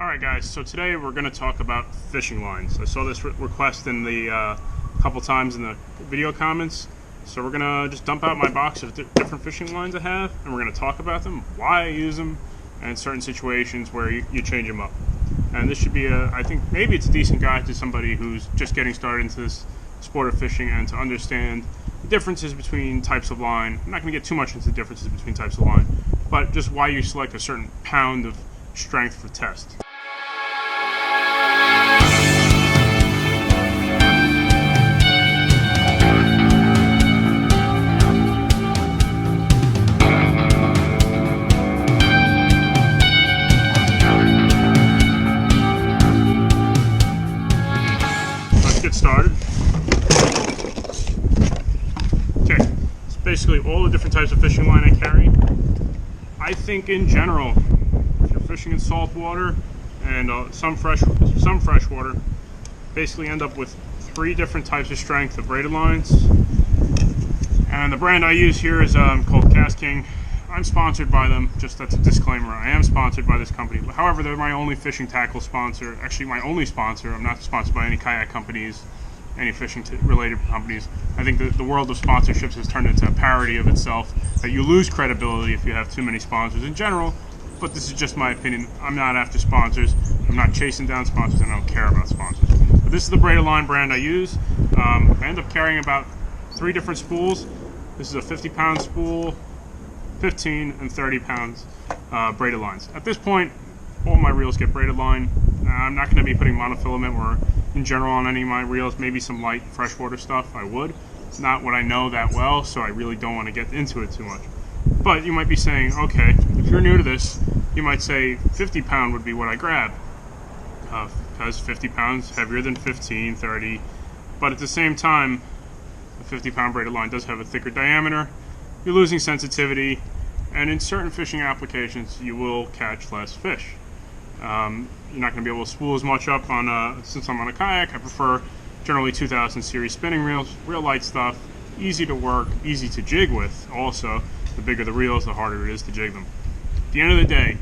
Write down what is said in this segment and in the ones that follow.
Alright guys, so today we're going to talk about fishing lines. I saw this request in the couple times in the video comments, so we're going to just dump out my box of different fishing lines I have, and we're going to talk about them, why I use them, and certain situations where you change them up. And this should be I think maybe it's a decent guide to somebody who's just getting started into this sport of fishing and to understand the differences between types of line. I'm not going to get too much into the differences between types of line, but just why you select a certain pound of strength for test. Get started. Okay, it's basically all the different types of fishing line I carry. I think in general, if you're fishing in saltwater and some freshwater, basically end up with 3 different types of strength of braided lines. And the brand I use here is called KastKing. I'm sponsored by them, just that's a disclaimer. I am sponsored by this company. However, they're my only fishing tackle sponsor. Actually, my only sponsor. I'm not sponsored by any kayak companies, any fishing related companies. I think the world of sponsorships has turned into a parody of itself, that you lose credibility if you have too many sponsors in general, but this is just my opinion. I'm not after sponsors. I'm not chasing down sponsors, and I don't care about sponsors. But this is the braided line brand I use. I end up carrying about 3 different spools. This is a 50-pound spool, 15 and 30 pounds braided lines. At this point, all my reels get braided line. I'm not going to be putting monofilament or in general on any of my reels, maybe some light freshwater stuff I would. It's not what I know that well, so I really don't want to get into it too much. But you might be saying, okay, if you're new to this, you might say 50 pound would be what I grab, because 50 pounds heavier than 15, 30, but at the same time, a 50 pound braided line does have a thicker diameter. You're losing sensitivity, and in certain fishing applications, you will catch less fish. You're not going to be able to spool as much up on, since I'm on a kayak, I prefer generally 2000 series spinning reels, real light stuff, easy to work, easy to jig with. Also, the bigger the reels, the harder it is to jig them. At the end of the day,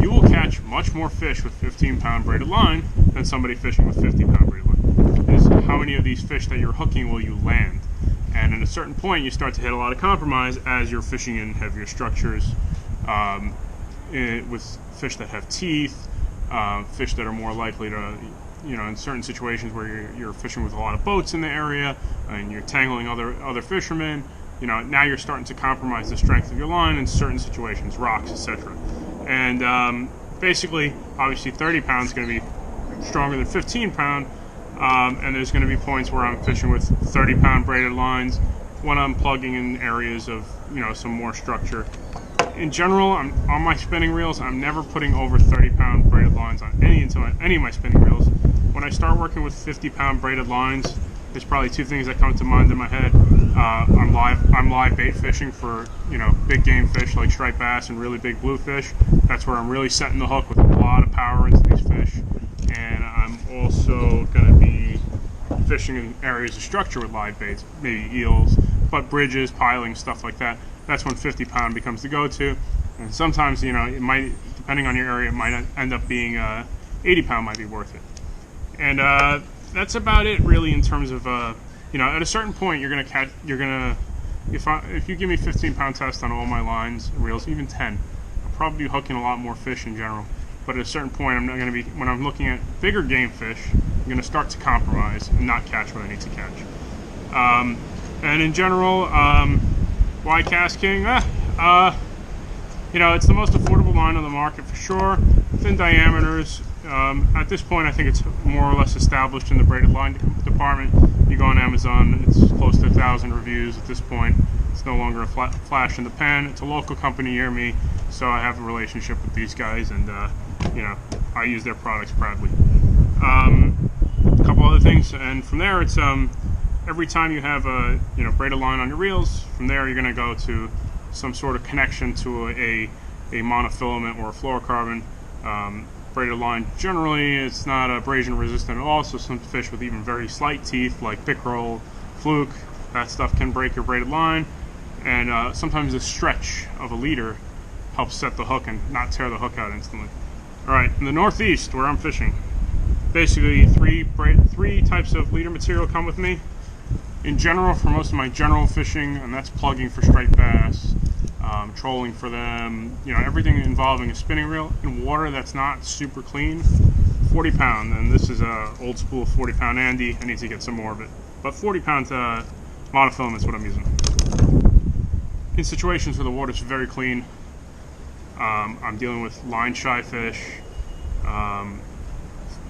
you will catch much more fish with 15-pound braided line than somebody fishing with 50-pound braided line. Is how many of these fish that you're hooking will you land? And at a certain point, you start to hit a lot of compromise as you're fishing in heavier structures, with fish that have teeth, fish that are more likely to, in certain situations where you're fishing with a lot of boats in the area and you're tangling other fishermen, now you're starting to compromise the strength of your line in certain situations, rocks, etc. And basically, obviously 30 pounds is going to be stronger than 15 pound. And there's going to be points where I'm fishing with 30-pound braided lines when I'm plugging in areas of, some more structure. In general, on my spinning reels, I'm never putting over 30-pound braided lines on any of my spinning reels. When I start working with 50-pound braided lines, there's probably 2 things that come to mind in my head. I'm live bait fishing for, big game fish like striped bass and really big bluefish. That's where I'm really setting the hook with a lot of power into these fish. And I'm also going to be fishing in areas of structure with live baits, maybe eels, but bridges, piling, stuff like that. That's when 50-pound becomes the go-to. And sometimes, it might, depending on your area, it might end up being 80-pound might be worth it. And that's about it, really, in terms of, at a certain point, you're going to catch, if you give me 15-pound test on all my lines, reels, even 10, I'll probably be hooking a lot more fish in general. But at a certain point, I'm not going to be, when I'm looking at bigger game fish, I'm going to start to compromise and not catch what I need to catch. And in general, why KastKing? It's the most affordable line on the market for sure. Thin diameters. At this point, I think it's more or less established in the braided line department. You go on Amazon, it's close to 1,000 reviews at this point. It's no longer a flash in the pan. It's a local company near me, so I have a relationship with these guys, and I use their products proudly. A couple other things, and from there, it's every time you have a braided line on your reels, from there you're going to go to some sort of connection to a monofilament or a fluorocarbon. Braided line, generally it's not abrasion resistant at all, so some fish with even very slight teeth like pickerel, fluke, that stuff can break your braided line. And sometimes the stretch of a leader helps set the hook and not tear the hook out instantly. Alright, in the Northeast where I'm fishing, basically three types of leader material come with me. In general, for most of my general fishing, and that's plugging for striped bass, trolling for them, you know, everything involving a spinning reel in water that's not super clean, 40 pound, and this is a old school 40 pound Andy. I need to get some more of it, but 40 pound monofilament is what I'm using. In situations where the water's very clean, I'm dealing with line shy fish,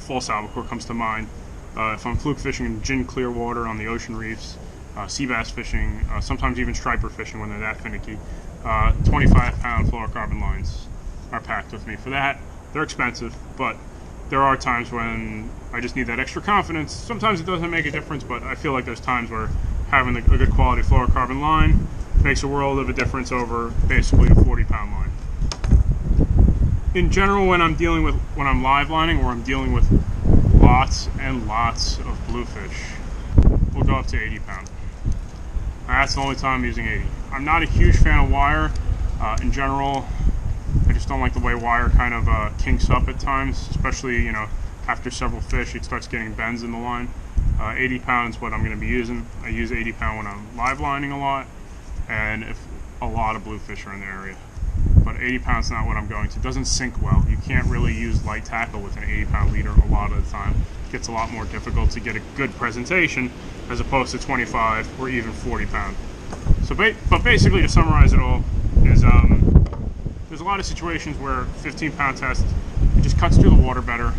false albacore comes to mind. If I'm fluke fishing in gin clear water on the ocean reefs, sea bass fishing, sometimes even striper fishing when they're that finicky, 25 pound fluorocarbon lines are packed with me. For that, they're expensive, but there are times when I just need that extra confidence. Sometimes it doesn't make a difference, but I feel like there's times where having a good quality fluorocarbon line makes a world of a difference over basically a 40 pound line. In general, when I'm live lining or I'm dealing with lots and lots of bluefish, we'll go up to 80 pound. That's the only time I'm using 80. I'm not a huge fan of wire. In general, I just don't like the way wire kind of kinks up at times, especially, you know, after several fish, it starts getting bends in the line. 80 pound is what I'm going to be using. I use 80 pound when I'm live lining a lot, and if a lot of bluefish are in the area. But 80 pounds not what I'm going to. It doesn't sink well. You can't really use light tackle with an 80 pound leader a lot of the time. It gets a lot more difficult to get a good presentation as opposed to 25 or even 40 pound. So, but basically to summarize it all is there's a lot of situations where 15 pound test, it just cuts through the water better.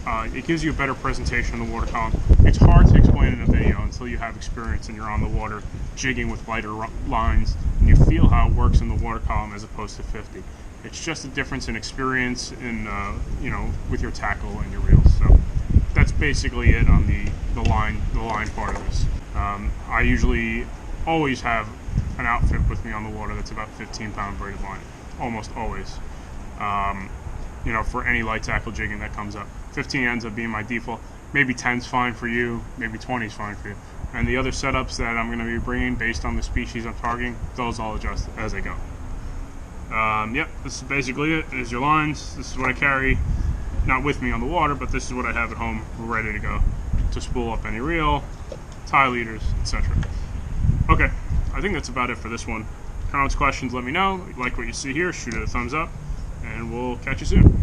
It gives you a better presentation in the water column. It's hard to explain in a video until you have experience and you're on the water jigging with lighter lines and you feel how it works in the water column as opposed to 50. It's just a difference in experience in you know, with your tackle and your reels. So that's basically it on the line part of this. I usually always have an outfit with me on the water that's about 15 pound braided line, almost always. You know, for any light tackle jigging that comes up. 15 ends up being my default. Maybe 10's fine for you, maybe 20's fine for you. And the other setups that I'm going to be bringing based on the species I'm targeting, those I'll adjust as I go. Yep, this is basically it. There's your lines. This is what I carry, not with me on the water, but this is what I have at home ready to go to spool up any reel, tie leaders, etc. Okay, I think that's about it for this one. Comments, questions, let me know. If you like what you see here, shoot it a thumbs up, and we'll catch you soon.